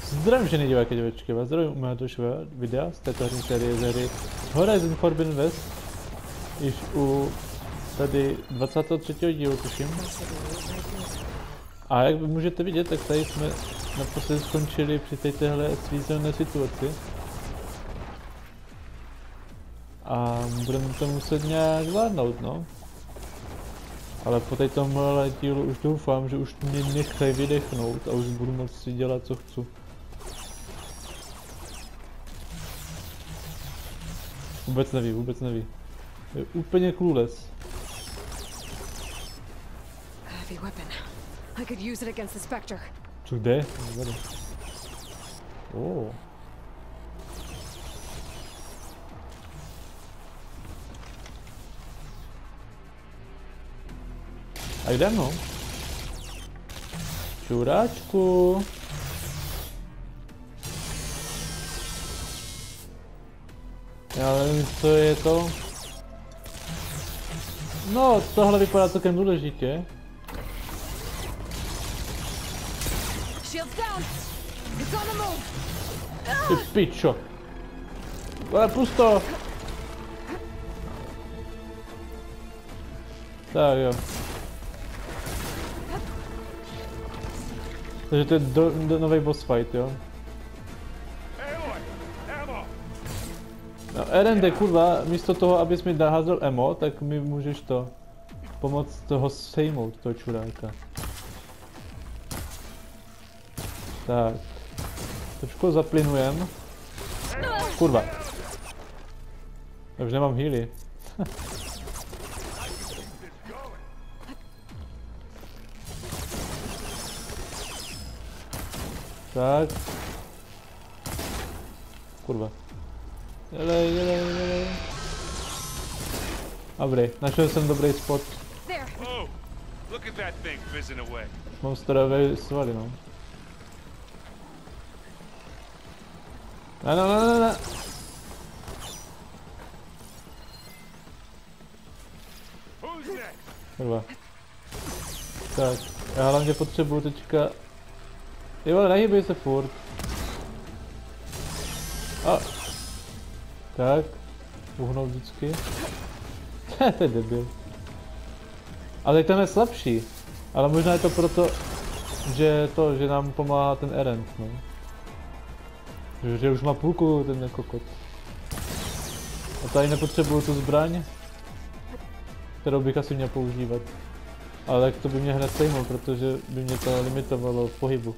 Zdravím ženy diváky děvečky, vás zdravím u mého videa z této herní série z hry Horizon Forbidden West. Již u tady 23. dílu tuším. A jak můžete vidět, tak tady jsme naposledy skončili při téhle svízelné situaci. A budeme to muset nějak zvládnout, no. Ale po tomhle dílu už doufám, že už mě nechají vydechnout a už budu moct si dělat, co chci. Vůbec neví. Je úplně clueless. Co jde? Oh. A jdem, no. Čuráčku. Já nevím, co je to. No, tohle vypadá celkem důležitě. Ty pičo. Ale pusto. Tak jo. Takže to je nový boss fight, jo? No, RND, kurva, místo toho, abys mi naházel emo, tak mi můžeš to pomoct toho sejmout, toho čuráka. Tak. Trošku zaplynujem. Kurva. Já už nemám healy. Tak. Kurva. Jelej. Dobrý, našel jsem dobrý spot. Mám staré svaly, no. Ne. Kurva. Tak, já hlavně potřebuju teďka... Jo, nehýbej se furt. A. Tak, uhnout vždycky. To je debil. Ale ten je slabší. Ale možná je to proto, že nám pomáhá ten erend, no. Že už má půlku ten kokot. A tady nepotřebuju tu zbraň, kterou bych asi měl používat. Ale tak to by mě hned sejmul, protože by mě to limitovalo v pohybu.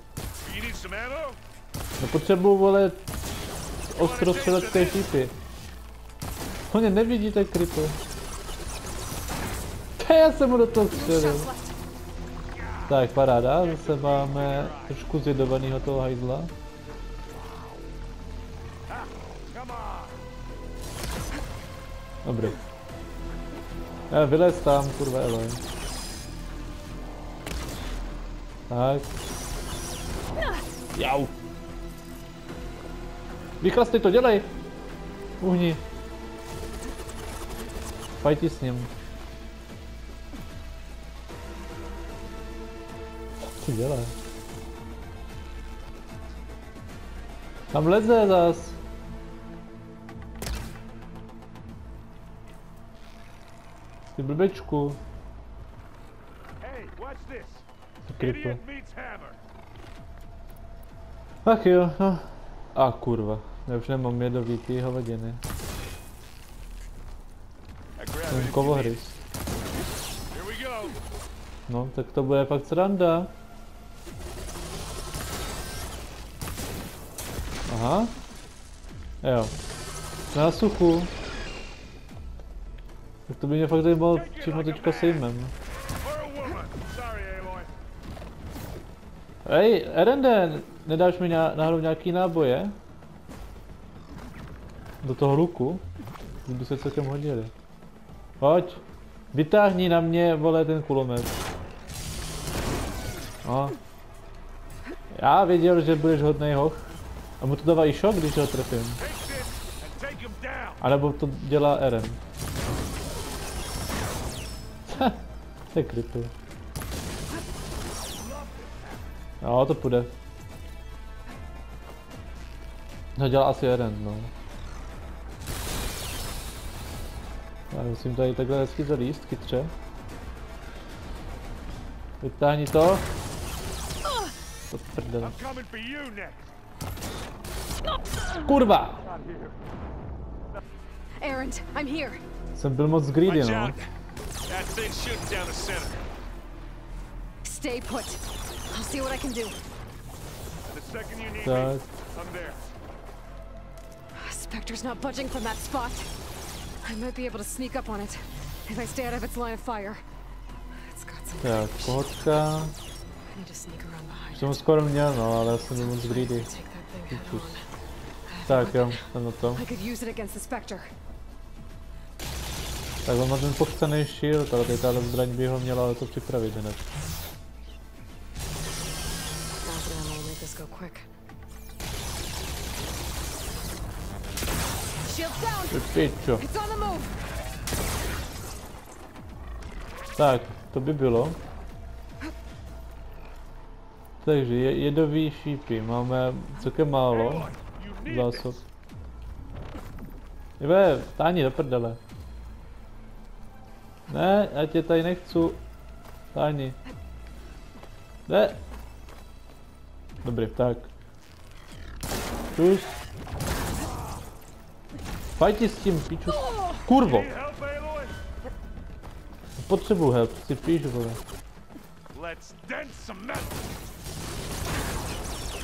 Nepotřebuju, vole, ostrostřelecké šípy. Oni nevidíte krypo. Já jsem mu do toho střelil. Tak, paráda, zase máme trošku zjedovanýho toho hajzla. Dobrý. Vylez tam, kurva, Eloj. Tak. Jau. Vychlasty to, dělej. Uhni. Fajti s ním. Co dělá? Tam leze zas. Ty blbečku. Krypo. Ach jo, no. A kurva, já už nemám jedovitý hovadiny. Jsem kovohrys. No, tak to bude fakt sranda. Aha. Jo. Na suchu. Tak to by mě fakt zajímalo, čím ho teďka sejmem. Hej, Erende, nedáš mi náhodou nějaký náboje? Do toho luku? Kdyby se celkem hodili. Pojď, vytáhni na mě, vole, ten kulomet. No. Já věděl, že budeš hodnej hoch. A mu to dává i šok, když ho trefím. A nebo to dělá Eren. To je creepy. No, to půjde. No dělá asi jeden, no. Já musím tady takhle hezky zalíst, chytře. Vytáhni to. To prdele. Kurva! Errant, I'm here. Jsem byl moc greedy, no. Stay put. I'll see what I can do. Tak. Spectre's not budging from that spot. I might be able to sneak up on it if I stay out of its line of fire. It's got some Tak, pohodka. I need to sneak around behind. Jsem ho skoro měl, no, ale já jsem byl moc greedy. Take that thing head on. Tak jo, jsem na to. I could use it against the Spectre. Tak on má ten pochcený shield, ale tady tahle zbraň by ho měla to připravit hned. Go quick. Shield down. Pičo. It's on the move. Tak, to by bylo. Takže jedový šípy, máme celkem málo zásob. Jebe, táni do prdele. Ne, já tě tady nechci. Táni. Ne. Dobrý, tak. Čus. Fajti s tím, piču. Kurvo. Potřebuji help, si píš, vole.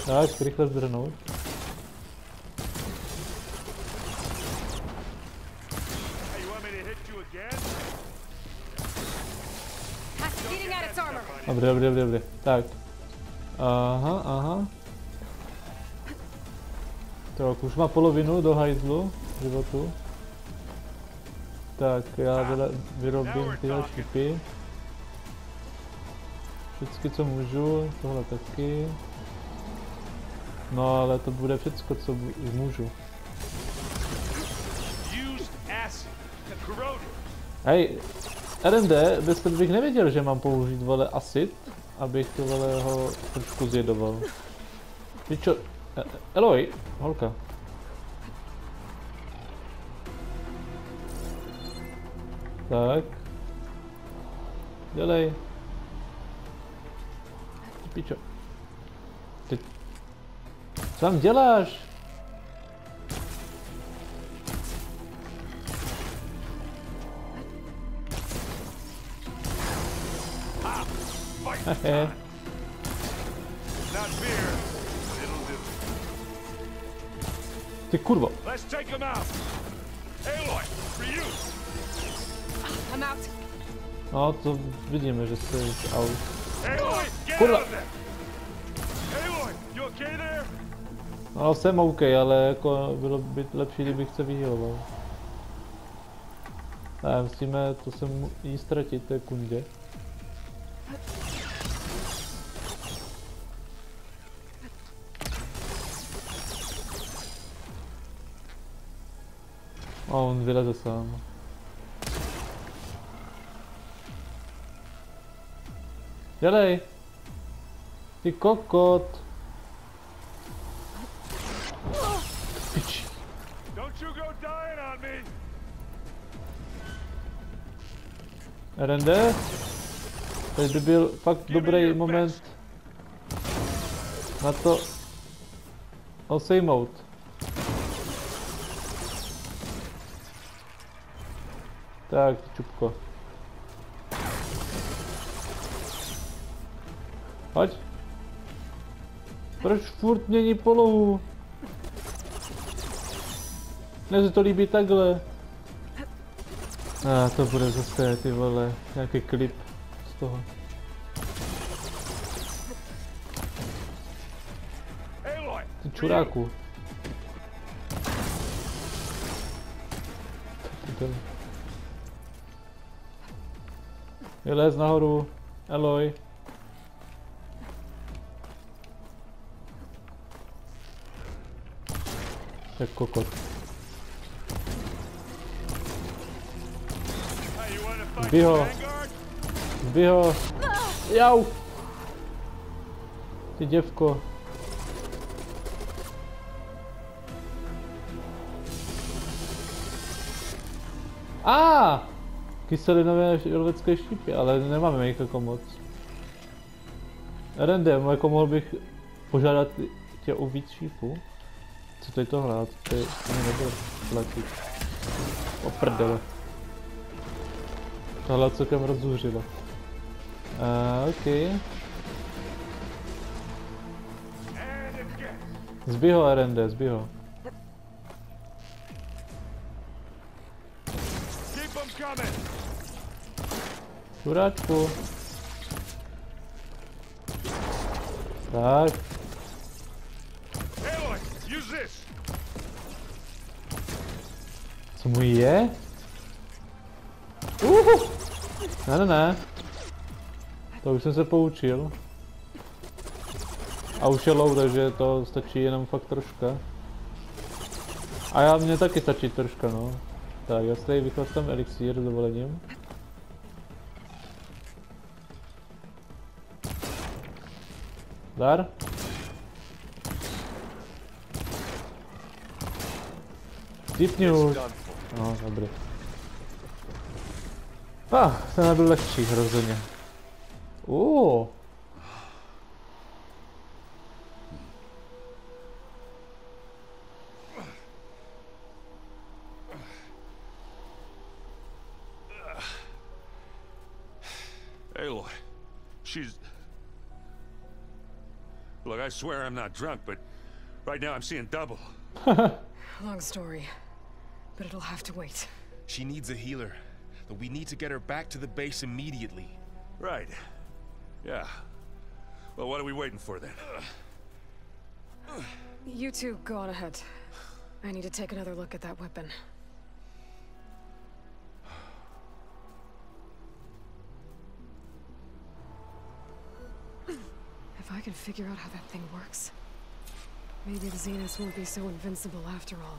Tak, rychle zdrhnout. Dobrý. Tak. Aha. Tak, už má polovinu do hajzlu životu. Tak, já vyrobím tyhle šipy. Vždycky, co můžu, tohle taky. No, ale to bude všecko, co můžu. Hej, RMD, bych nevěděl, že mám použít, vole, acid, abych to, vole, ho trošku zjedoval. Pičo, Eloy, holka. Tak. Dělej. Pičo. Ty... Co tam děláš? Hehe. Ty kurvo. No, to vidíme, že jsi out. Kurva. No, jsem OK, ale jako bylo by lepší, kdybych se vyhealoval. Ne, musíme to se jí ztratit, to je kundě. A on vyleze sám. Dělej! Ty kokot! Piči. RND? Teď by byl fakt dobrý moment na to osejmout. Tak, čupko. Pojď. Proč furt mění polohu? Mně se to líbí takhle. To bude zase, ty vole, nějaký klip z toho. Ty čuráku. Vylez nahoru, Eloy. Tak kokot. Zbij ho. Zbij ho. Jau. Ty děvko. Kyselinové lovecké štípy, ale nemáme jich jako moc. Random, jako mohl bych požádat tě o víc šípů. Co to je tohle? To je nebude platit. O prdele. Tohle celkem rozzuřilo. OK. Zbij ho, RND, zbij ho. Čuráčku. Tak. Co mu je? Ne. To už jsem se poučil. A už je low, takže to stačí jenom fakt troška. A mně taky stačí troška, no. Tak, já si tady vychlastám elixír s dovolením. Dar. Tipni už. No, dobrý. Ten byl lehčí rozhodně. Aloy, she's... Look, I swear I'm not drunk, but right now I'm seeing double. Long story, but it'll have to wait. She needs a healer, but we need to get her back to the base immediately. Right. Yeah. Well, what are we waiting for then? You two go on ahead. I need to take another look at that weapon. If I can figure out how that thing works, maybe the Zeniths won't be so invincible after all.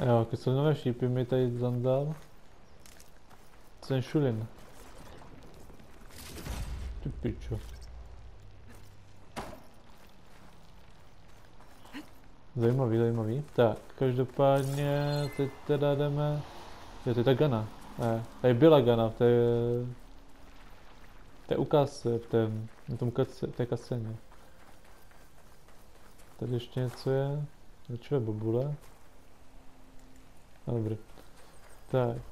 Jo, kyselinové šípy mi tady zandal. Ten šulin. Ty pičo. Zajímavý. Tak, každopádně teď teda jdeme... Jo, to je ta Gana. Ne, tady byla Gana v té ukázce, v té kasceně. Tady ještě něco je. Začuje bobule. Dobrý. Tak.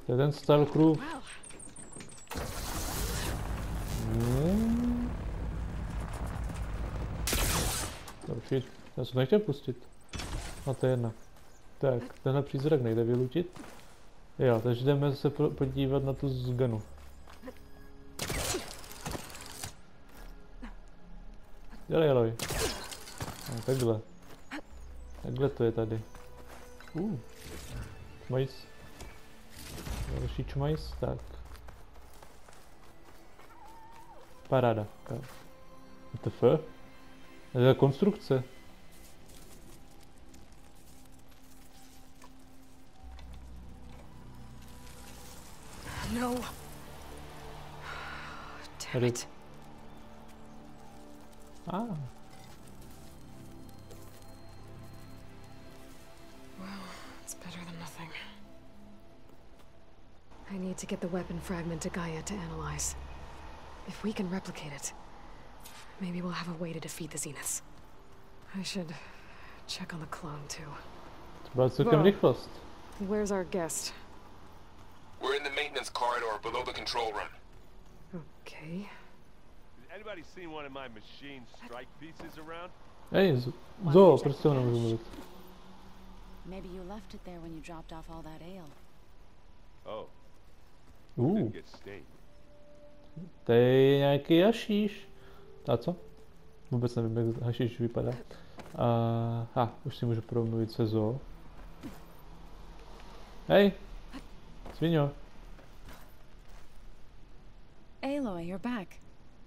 To je ten style crew. Dobrý. Já jsem nechtěl pustit. A to je jedna. Tak, tenhle přízrak nejde vylutit. Jo, takže jdeme se podívat na tu zganu. Dělej, Aloy. No, takhle. Takhle to je tady. Čmajs. Další čmajs, tak. Paráda. WTF? To je konstrukce. No. Damn it. Well, it's better than nothing. I need to get the weapon fragment to Gaia to analyze. If we can replicate it, maybe we'll have a way to defeat the Zeniths. I should check on the clone too. Where's our guest? We're in the maintenance corridor below the control room. Okay. Has anybody seen one of my machine strike pieces around? Hey, Zo, proč to nemůžu mluvit? Maybe you left it there when you dropped off all that ale. Oh. Didn't get stained. To je nějaký hašíš. A co? Vůbec nevím, jak hašíš vypadá. Už si můžu promluvit se Zo. Hej! Sviňo. Aloy, you're back.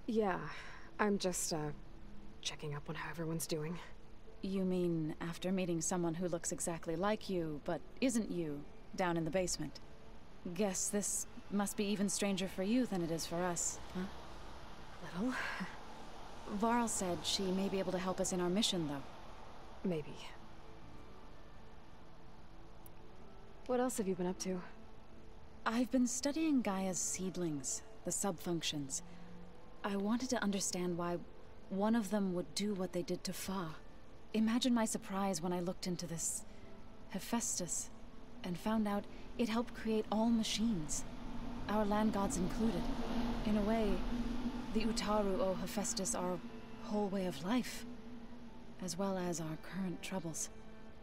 Yeah, I'm just, checking up on how everyone's doing. You mean after meeting someone who looks exactly like you, but isn't you, down in the basement? Guess this must be even stranger for you than it is for us, huh? Little. Varl said she may be able to help us in our mission, though. Maybe. What else have you been up to? I've been studying Gaia's seedlings, the subfunctions. I wanted to understand why one of them would do what they did to Fa. Imagine my surprise when I looked into this Hephaestus and found out it helped create all machines, our land gods included. In a way, the Utaru owe Hephaestus our whole way of life, as well as our current troubles.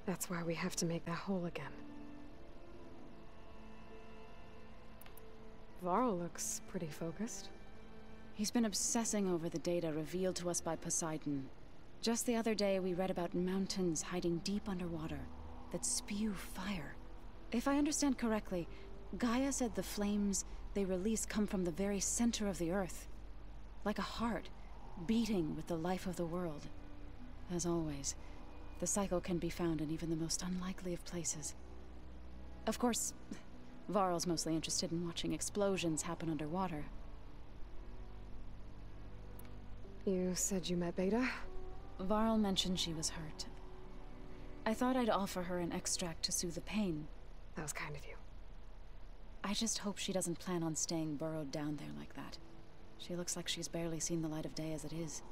That's why we have to make that whole again. Varl looks pretty focused. He's been obsessing over the data revealed to us by Poseidon. Just the other day, we read about mountains hiding deep underwater that spew fire. If I understand correctly, Gaia said the flames they release come from the very center of the earth, like a heart beating with the life of the world. As always, the cycle can be found in even the most unlikely of places. Of course, Varl's mostly interested in watching explosions happen underwater. You said you met Beta? Varl mentioned she was hurt. I thought I'd offer her an extract to soothe the pain. That was kind of you. I just hope she doesn't plan on staying burrowed down there like that. She looks like she's barely seen the light of day as it is.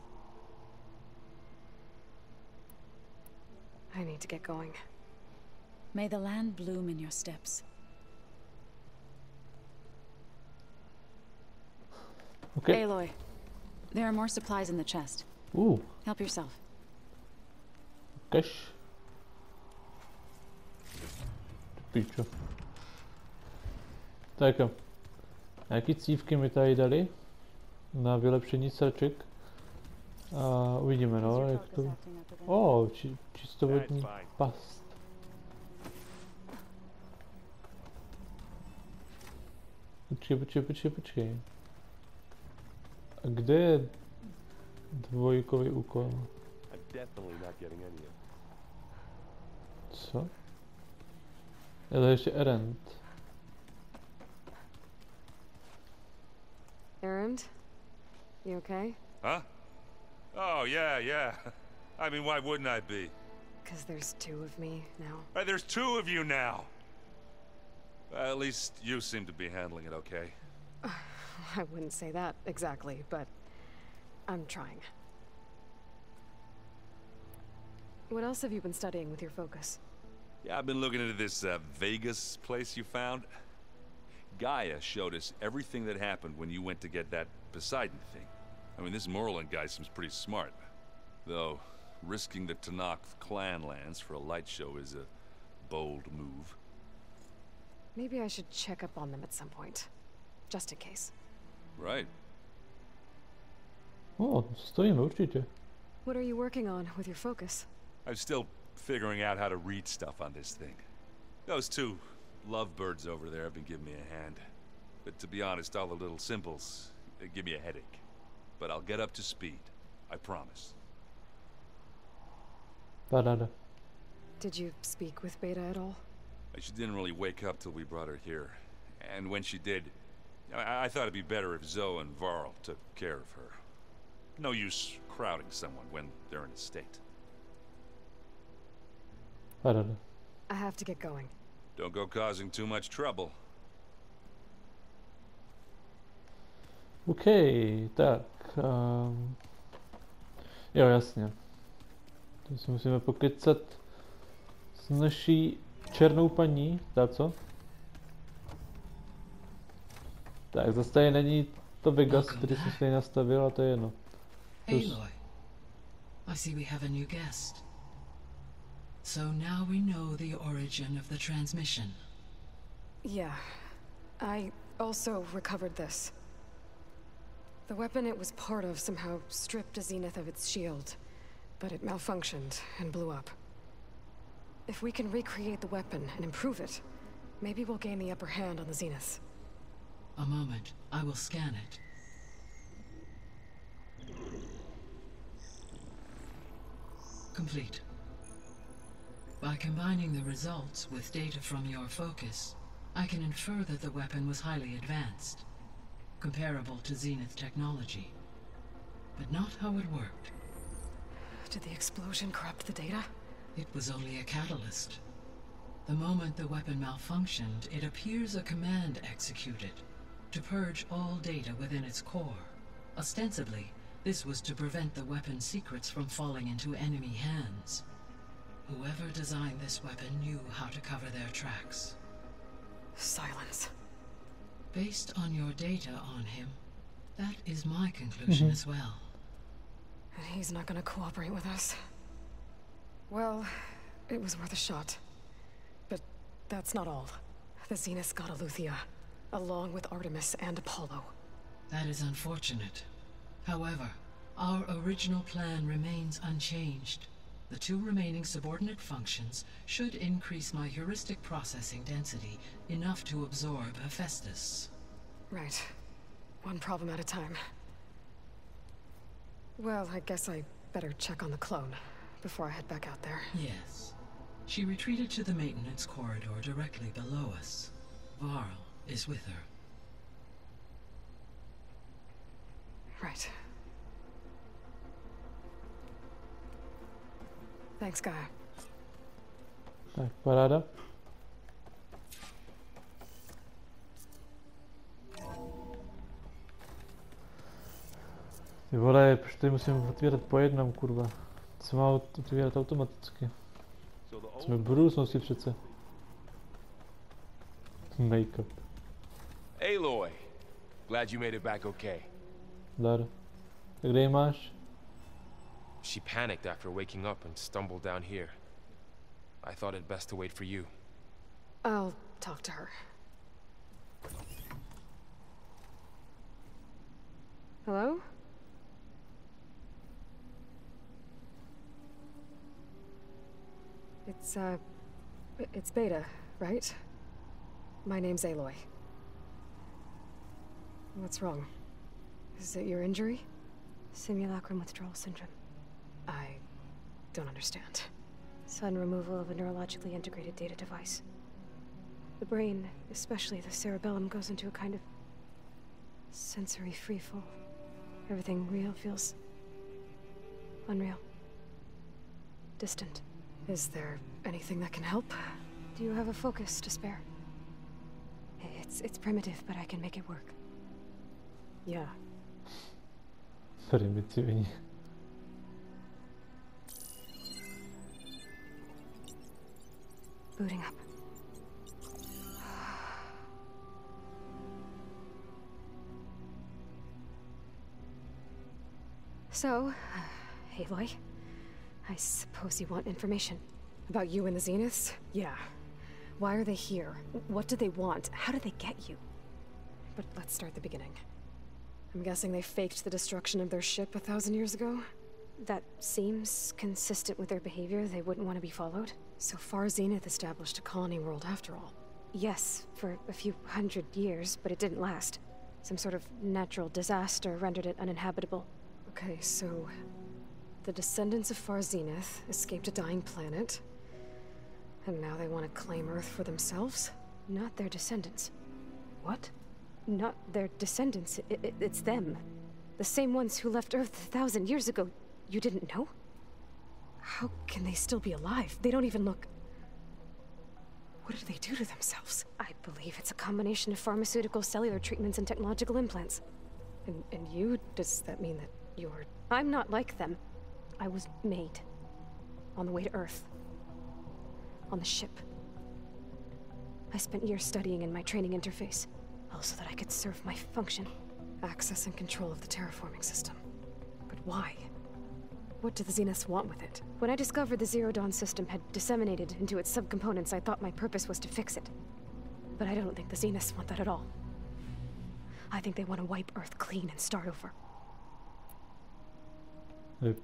I need to get going. May the land bloom in your steps. Okay. Aloy, there are more supplies in the chest. Help yourself. Cash. Pičo. Tak jo. Nějaký cívky mi tady dali na vylepšení sraček. A uvidíme, no, jak to... Čistovodní past. Počkej. A kde je dvojkový úkol? Co? Je to ještě errand. Errand? You okay? Huh? Oh, yeah. I mean, why wouldn't I be? Because there's two of me now. There's two of you now! At least you seem to be handling it okay. I wouldn't say that exactly, but I'm trying. What else have you been studying with your focus? Yeah, I've been looking into this Vegas place you found. Gaia showed us everything that happened when you went to get that Poseidon thing. I mean, this Merlin guy seems pretty smart. Though, risking the Tanakh clan lands for a light show is a bold move. Maybe I should check up on them at some point. Just in case. Right. Stojíme určitě. What are you working on with your focus? I'm still figuring out how to read stuff on this thing. Those two lovebirds over there have been giving me a hand. But to be honest, all the little symbols, they give me a headache. But I'll get up to speed. I promise. Paráda. Did you speak with Beta at all? She didn't really wake up till we brought her here. And when she did, I thought it'd be better if Zoe and Varl took care of her. No use crowding someone when they're in a state. Paráda. I have to get going. Don't go causing too much trouble. OK, tak. Jo, jasně. To si musíme pokecat s naší černou paní, tak co? Tak, zase tady není to Vegas, který jsem si tady nastavil, a to je jedno. Aloy, I see we have a new guest. So now we know the origin of the transmission. Yeah. I also recovered this. The weapon it was part of somehow stripped Zenith of its shield, but it malfunctioned and blew up. If we can recreate the weapon and improve it, maybe we'll gain the upper hand on the Zeniths. A moment, I will scan it. Complete. By combining the results with data from your focus, I can infer that the weapon was highly advanced, comparable to Zenith technology. but not how it worked. Did the explosion corrupt the data? It was only a catalyst. The moment the weapon malfunctioned, it appears a command executed to purge all data within its core. Ostensibly, this was to prevent the weapon's secrets from falling into enemy hands. Whoever designed this weapon knew how to cover their tracks. Silence. Based on your data on him, that is my conclusion as well. And he's not gonna cooperate with us. Well, it was worth a shot. But that's not all. The Zeniths got Aletheia, along with Artemis and Apollo. That is unfortunate. However, our original plan remains unchanged. The 2 remaining subordinate functions should increase my heuristic processing density enough to absorb Hephaestus. Right. One problem at a time. Well, I guess I better check on the clone before I head back out there. Yes. She retreated to the maintenance corridor directly below us. Varl is with her. Right. Thanks, Gaia. Tak, paráda. Ty vole, proč tady musím otvírat po jednom, kurva? Co má otvírat automaticky? Jsme v budoucnosti přece. Make-up. Aloy, glad you made it back okay. Dar. Tak kde ji máš? She panicked after waking up and stumbled down here. I thought it best to wait for you. I'll talk to her. Hello? It's Beta, right? My name's Aloy. What's wrong? Is it your injury? Simulacrum withdrawal syndrome. I don't understand. Sudden removal of a neurologically integrated data device. The brain, especially the cerebellum, goes into a kind of sensory freefall. Everything real feels unreal. Distant. Is there anything that can help? Do you have a focus to spare? It's primitive, but I can make it work. Yeah. Primitivní. Booting up. So, Aloy, I suppose you want information. About you and the Zeniths? Yeah. Why are they here? What do they want? How did they get you? But let's start the beginning. I'm guessing they faked the destruction of their ship 1,000 years ago? That seems consistent with their behavior. They wouldn't want to be followed. So far, Zenith established a colony world after all. Yes, for a few hundred years, but it didn't last. Some sort of natural disaster rendered it uninhabitable. Okay, so the descendants of Far Zenith escaped a dying planet, and now they want to claim Earth for themselves? Not their descendants. What? Not their descendants. It's them. The same ones who left Earth 1,000 years ago. You didn't know? How can they still be alive? They don't even look... What did they do to themselves? I believe it's a combination of pharmaceutical, cellular treatments, and technological implants. And you? Does that mean that you're... I'm not like them. I was made. On the way to Earth. On the ship. I spent years studying in my training interface. All so that I could serve my function. Access and control of the terraforming system. But why? What do the Zeniths want with it? When I discovered the Zero Dawn system had disseminated into its subcomponents, I thought my purpose was to fix it. But I don't think the Zeniths want that at all. I think they want to wipe Earth clean and start over. Yep.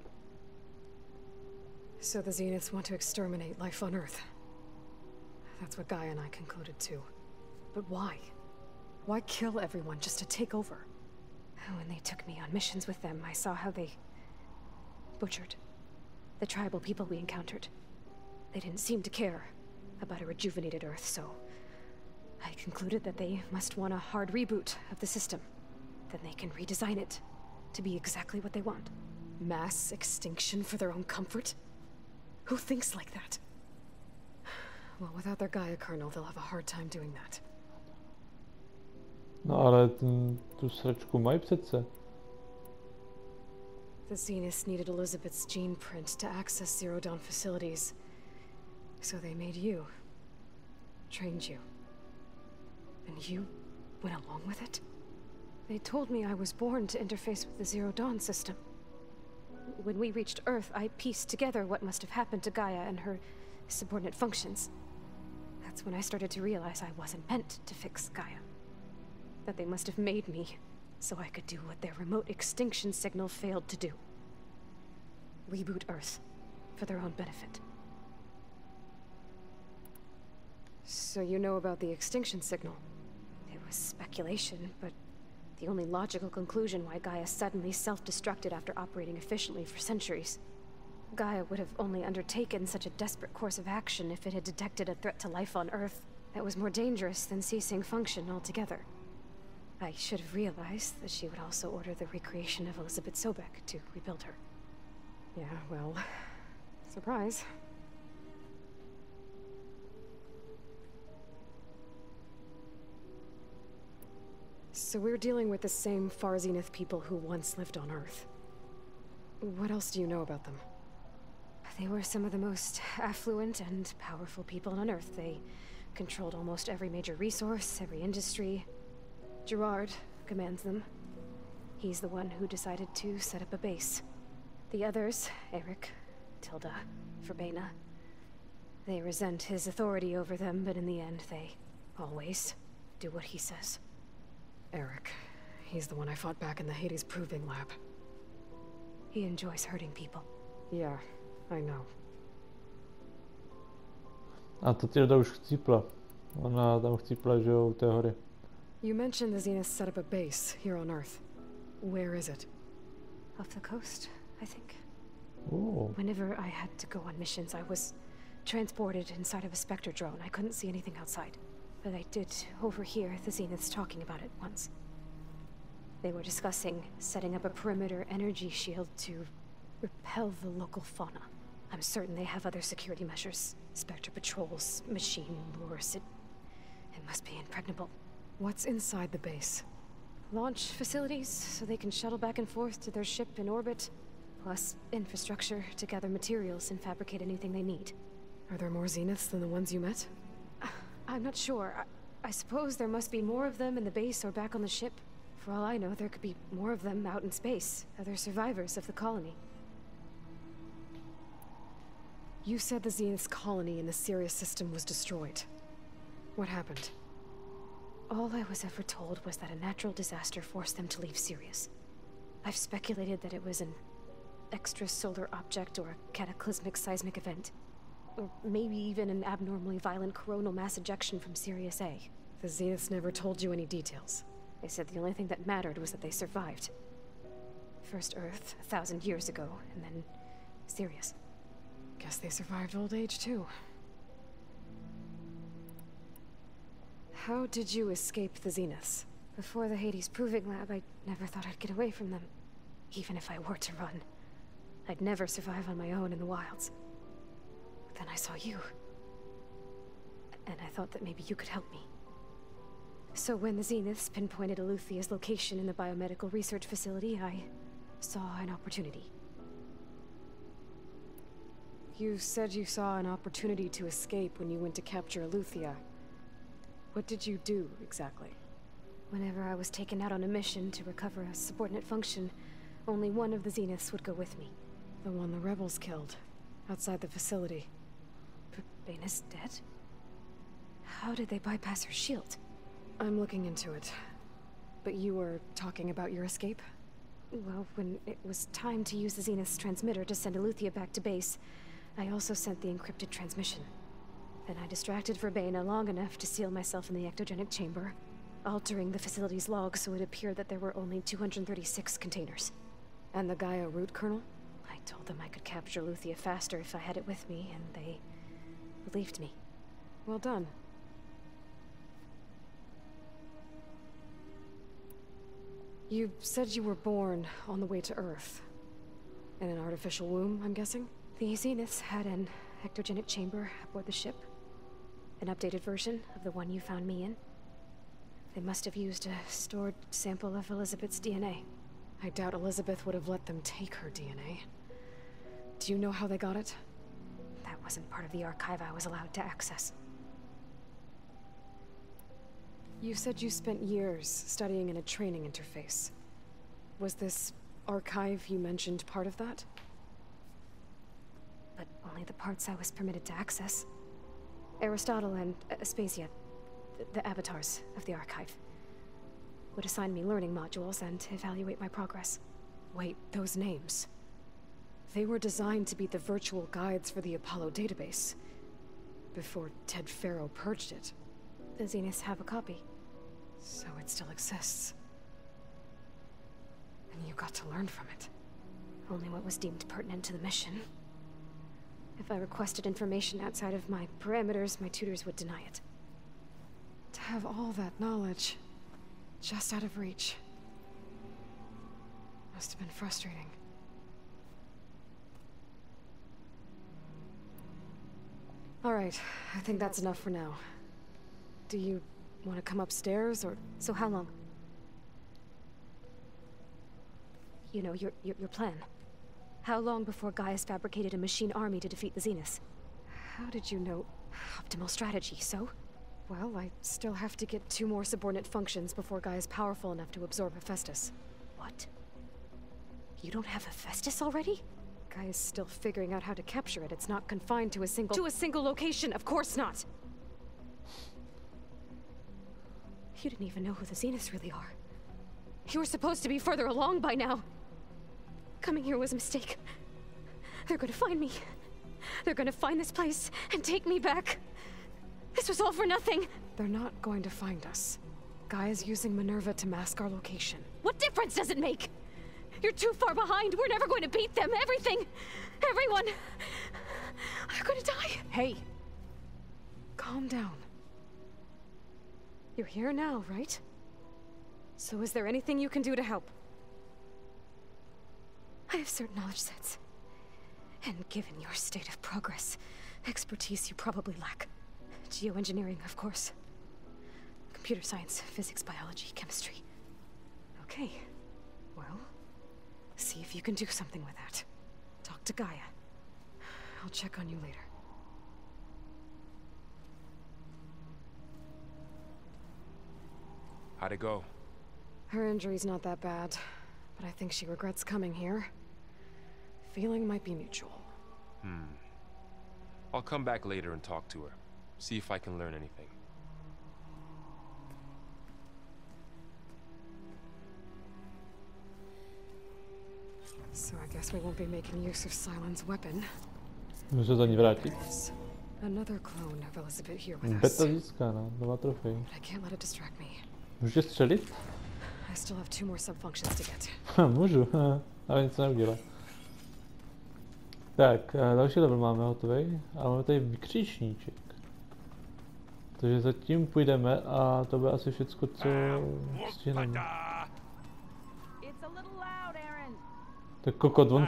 So the Zeniths want to exterminate life on Earth. That's what Gaia and I concluded too. But why? Why kill everyone just to take over? When they took me on missions with them, I saw how they butchered the tribal people we encountered. They didn't seem to care about a rejuvenated Earth, so I concluded that they must want a hard reboot of the system. Then they can redesign it to be exactly what they want. Mass extinction for their own comfort? Who thinks like that? Well, without their Gaia kernel, they'll have a hard time doing that. No ale tu sračku mají přece. The Zeniths needed Elizabeth's gene print to access Zero Dawn facilities. So they made you. Trained you. And you went along with it? They told me I was born to interface with the Zero Dawn system. When we reached Earth, I pieced together what must have happened to Gaia and her subordinate functions. That's when I started to realize I wasn't meant to fix Gaia. That they must have made me so I could do what their remote extinction signal failed to do. Reboot Earth for their own benefit. So you know about the extinction signal? It was speculation, but the only logical conclusion why Gaia suddenly self-destructed after operating efficiently for centuries. Gaia would have only undertaken such a desperate course of action if it had detected a threat to life on Earth that was more dangerous than ceasing function altogether. I should have realized that she would also order the recreation of Elizabeth Sobek to rebuild her. Yeah, well, surprise. So we're dealing with the same Far Zenith people who once lived on Earth. What else do you know about them? They were some of the most affluent and powerful people on Earth. They controlled almost every major resource, every industry. Gerard commands them. He's the one who decided to set up a base. The others, Eric, Tilda, Forbena, they resent his authority over them, but in the end, they always do what he says. Eric. He's the one I fought back in the Hades Proving Lab. He enjoys hurting people. Yeah, I know. A to Tilda už chcípla. Ona tam chcípla, že jo, u té hory. You mentioned the Zeniths set up a base here on Earth. Where is it? Off the coast, I think. Oh. Whenever I had to go on missions, I was transported inside of a Spectre drone. I couldn't see anything outside. But I did overhear the Zeniths talking about it once. They were discussing setting up a perimeter energy shield to repel the local fauna. I'm certain they have other security measures. Spectre patrols, machine lures. It must be impregnable. What's inside the base? Launch facilities, so they can shuttle back and forth to their ship in orbit. Plus infrastructure to gather materials and fabricate anything they need. Are there more Zeniths than the ones you met? I'm not sure. I suppose there must be more of them in the base or back on the ship. For all I know, there could be more of them out in space, other survivors of the colony. You said the Zenith's colony in the Sirius system was destroyed. What happened? All I was ever told was that a natural disaster forced them to leave Sirius. I've speculated that it was an extrasolar object or a cataclysmic seismic event. Or maybe even an abnormally violent coronal mass ejection from Sirius A. The Zeniths never told you any details. They said the only thing that mattered was that they survived. First Earth, 1,000 years ago, and then Sirius. Guess they survived old age, too. How did you escape the Zeniths? Before the Hades Proving Lab, I never thought I'd get away from them. Even if I were to run. I'd never survive on my own in the wilds. But then I saw you. And I thought that maybe you could help me. So when the Zeniths pinpointed Eluthia's location in the biomedical research facility, I saw an opportunity. You said you saw an opportunity to escape when you went to capture Eluthia. What did you do, exactly? Whenever I was taken out on a mission to recover a subordinate function, only one of the Zeniths would go with me. The one the rebels killed, outside the facility. Baina's dead? How did they bypass her shield? I'm looking into it. But you were talking about your escape? Well, when it was time to use the Zenith's transmitter to send Eluthia back to base, I also sent the encrypted transmission. Then I distracted Forbena long enough to seal myself in the ectogenic chamber, altering the facility's log so it appeared that there were only 236 containers. And the Gaia root kernel? I told them I could capture Eluthia faster if I had it with me, and they believed me. Well done. You said you were born on the way to Earth. In an artificial womb, I'm guessing? The Zeniths had an ectogenic chamber aboard the ship. An updated version of the one you found me in. They must have used a stored sample of Elizabeth's DNA. I doubt Elizabeth would have let them take her DNA. Do you know how they got it? That wasn't part of the archive I was allowed to access. You said you spent years studying in a training interface. Was this archive you mentioned part of that? But only the parts I was permitted to access. Aristotle and Aspasia, the avatars of the archive, would assign me learning modules and evaluate my progress. Wait, those names. They were designed to be the virtual guides for the Apollo database. Before Ted Faro purged it. The Zeniths have a copy. So it still exists. And you got to learn from it. Only what was deemed pertinent to the mission. If I requested information outside of my parameters, my tutors would deny it. To have all that knowledge, just out of reach. Must have been frustrating. Alright, I think that's enough for now. Do you want to come upstairs, or...? So how long? You know, your plan. How long before Gaius fabricated a machine army to defeat the Zeniths? How did you know? Optimal strategy, so? Well, I still have to get 2 more subordinate functions before Gaia is powerful enough to absorb Hephaestus. What? You don't have Hephaestus already? Gaia's still figuring out how to capture it. It's not confined to a single... To a single location, of course not! You didn't even know who the Zeniths really are. You were supposed to be further along by now! Coming here was a mistake. They're gonna find me. They're gonna find this place and take me back. This was all for nothing. They're not going to find us. Gaia's using Minerva to mask our location. What difference does it make? You're too far behind. We're never going to beat them. Everything. Everyone. Are gonna die. Hey. Calm down. You're here now, right? So is there anything you can do to help? I have certain knowledge sets. And given your state of progress, expertise you probably lack. Geoengineering, of course. Computer science, physics, biology, chemistry. Okay. Well, see if you can do something with that. Talk to Gaia. I'll check on you later. How'd it go? Her injury's not that bad, but I think she regrets coming here. Feeling might be mutual. I'll come back later and talk to her. See if I can learn anything. So I guess we won't be making use of Silent's weapon. Můžu se za ní vrátit. Another clone of Elizabeth here with us. Beta získána, nová trofej. But I can't let it distract me. Můžu střelit? I still have 2 more subfunctions to get. Můžu, ale nic neudělá. Tak, další level máme hotový a máme tady vykřičníček. Takže zatím půjdeme a to bude asi všecko, co stihneme. Tak kokot, on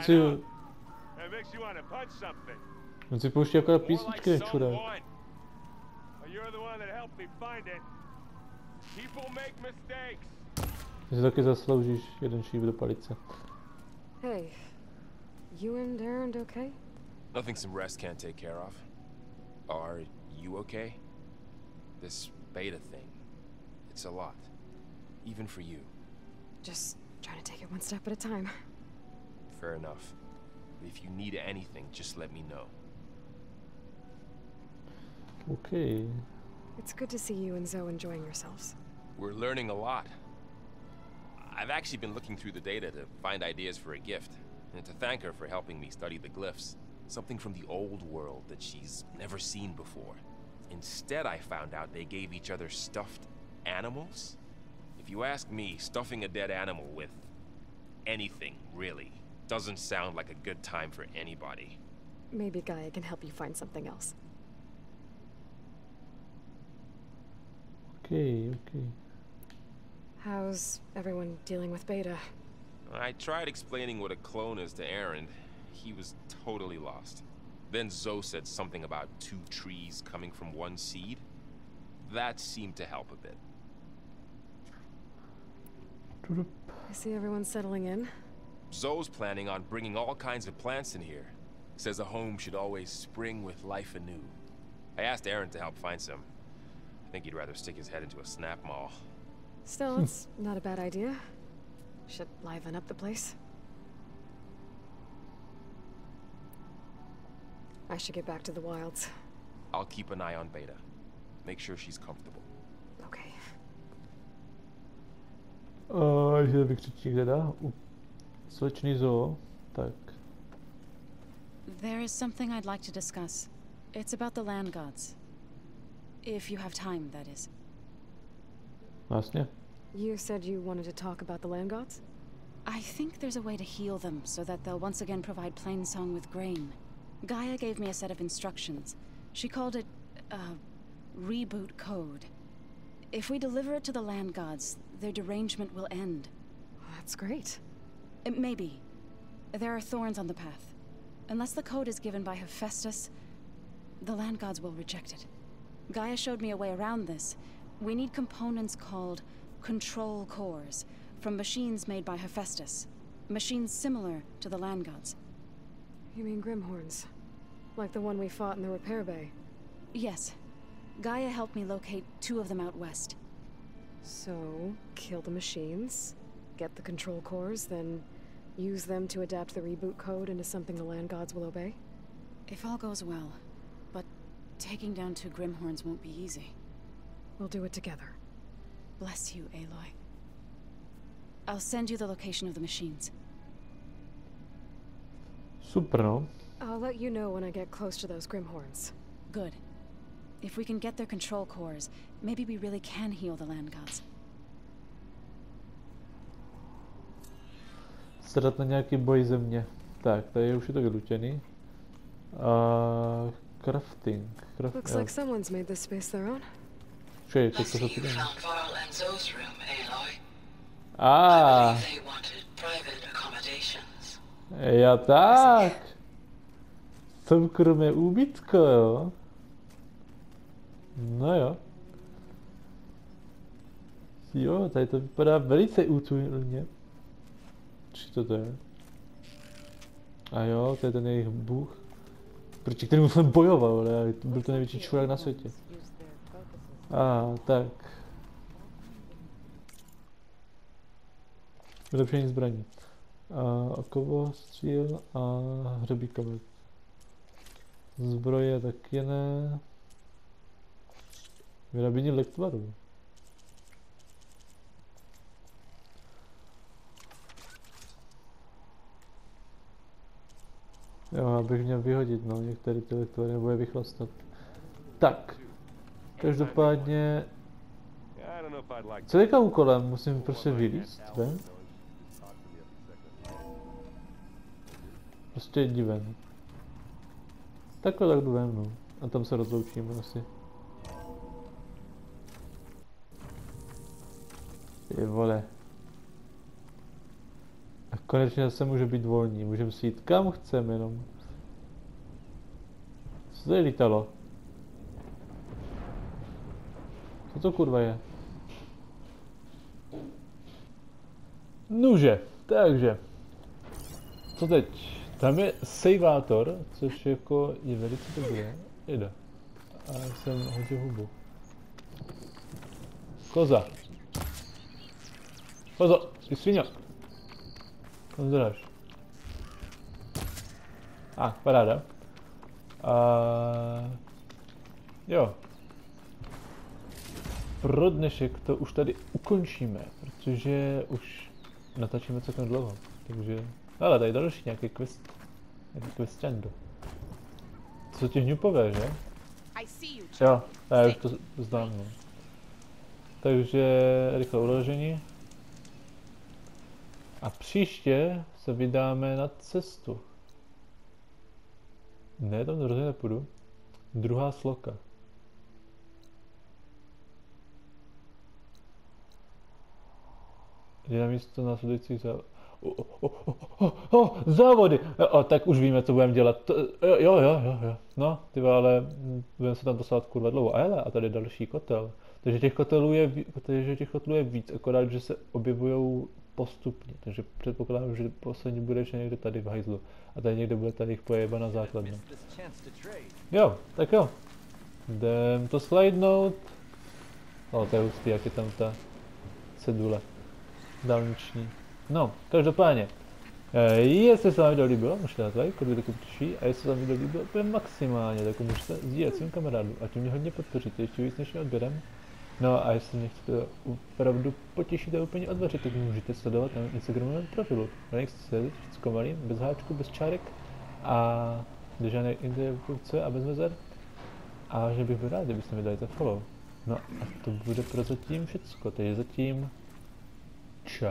si pouští jako písničky, nečuraj. Ty si taky zasloužíš jeden šíp do palice. Hey, you and Aaron okay? Nothing some rest can't take care of. Are you okay? This beta thing, it's a lot. Even for you. Just trying to take it one step at a time. Fair enough. If you need anything, just let me know. Okay. It's good to see you and Zoe enjoying yourselves. We're learning a lot. I've actually been looking through the data to find ideas for a gift, and to thank her for helping me study the glyphs. Something from the old world that she's never seen before. Instead, I found out they gave each other stuffed animals. If you ask me, stuffing a dead animal with anything, really, doesn't sound like a good time for anybody. Maybe Gaia can help you find something else. Okay. How's everyone dealing with Beta? I tried explaining what a clone is to Aaron. He was totally lost. Then Zoe said something about 2 trees coming from 1 seed. That seemed to help a bit. I see everyone settling in. Zoe's planning on bringing all kinds of plants in here. Says a home should always spring with life anew. I asked Aaron to help find some. I think he'd rather stick his head into a snap mall. Still, it's not a bad idea. Should liven up the place. I should get back to the wilds. I'll keep an eye on Beta. Make sure she's comfortable. Okay. Že vykřičí teda. Slečný zoo. Tak. There is something I'd like to discuss. It's about the land gods. If you have time, that is. Vlastně. You said you wanted to talk about the land gods? I think there's a way to heal them so that they'll once again provide Plainsong with grain. Gaia gave me a set of instructions. She called it reboot code. If we deliver it to the land gods, their derangement will end. Well, that's great. Maybe. There are thorns on the path. Unless the code is given by Hephaestus, the land gods will reject it. Gaia showed me a way around this. We need components called control cores from machines made by Hephaestus. Machines similar to the land gods. You mean Grimhorns? Like the one we fought in the repair bay? Yes. Gaia helped me locate 2 of them out west. So, kill the machines, get the control cores, then use them to adapt the reboot code into something the land gods will obey? If all goes well. But taking down 2 Grimhorns won't be easy. We'll do it together. Bless you, Aloy. I'll send you the location of the machines. Super, no. I'll let you know when I get close to those Grimhorns. Good. If we can get their control cores, maybe we really can heal the land gods. Sedat na nějaký boj země. Tak, tady už je to vylučený. Crafting. Looks like someone's made this space their own. Čej, to se to týká. Já tak. Soukromé úbytko, jo. No jo. Jo, tady to vypadá velice útulně. Co to je? A jo, to je ten jejich bůh. Proti kterému jsem bojoval, ale byl to největší čurák na světě. Tak. Vylepšení zbraní. Okovostříl a hřebíkovec. Zbroje taky ne. Vyrábění lektvarů. Jo, abych měl vyhodit, no, některé ty lektvary, nebo je vychlastat. Tak. Každopádně... Co je teďka úkolem? Musím prostě vylízt ven? Prostě jdi ven. Takhle tak jdu ven, no. A tam se rozloučíme asi. Ty vole. A konečně zase může být volný, můžeme si jít kam chceme jenom. Co tady lítalo? Co to kurva je? Nuže, takže. Co teď? Tam je saveátor, což jako je velice dobré. Jde. A já jsem hodil hubu. Koza. Kozo, ty svině. Kam zdraž? Paráda. Jo. Pro dnešek to už tady ukončíme, protože už natáčíme celkem dlouho, takže... Ale tady další nějaký quest, questěndo. To jsou ti hňupové, že? Jo, já už to znám, no. Takže rychle uložení. A příště se vydáme na cestu. Ne, tam rozhodně nepůjdu. Druhá sloka. Je na místo následujících závody! Tak už víme, co budeme dělat. Jo. No, ty ale budeme se tam poslat kurva dlouho. A tady je další kotel. Takže těch kotelů je víc, akorát, že se objevují postupně. Takže předpokládám, že poslední bude ještě někde tady v hajzlu. A tady někde bude tady jich pojebaná základna. Jo, tak jo. Jdem to slidenout. To je hustý, jak je tam ta cedule dálniční. No, každopádně. Jestli se vám video líbilo, můžete dát like, kdo taky těší, a jestli se vám video líbilo, to je maximálně, tak můžete sdílet svým kamarádům a tím mě hodně podpoříte, ještě víc než odběrem. No a jestli mě chcete opravdu potěšit a úplně odvařit, tak můžete sledovat na Instagramovém profilu. Všechno malým, bez háčku, bez čárek a bez žádné interpunkce a bez mezer. A že bych byl rád, kdybyste mi dali za follow. No a to bude pro zatím všecko, takže zatím čau.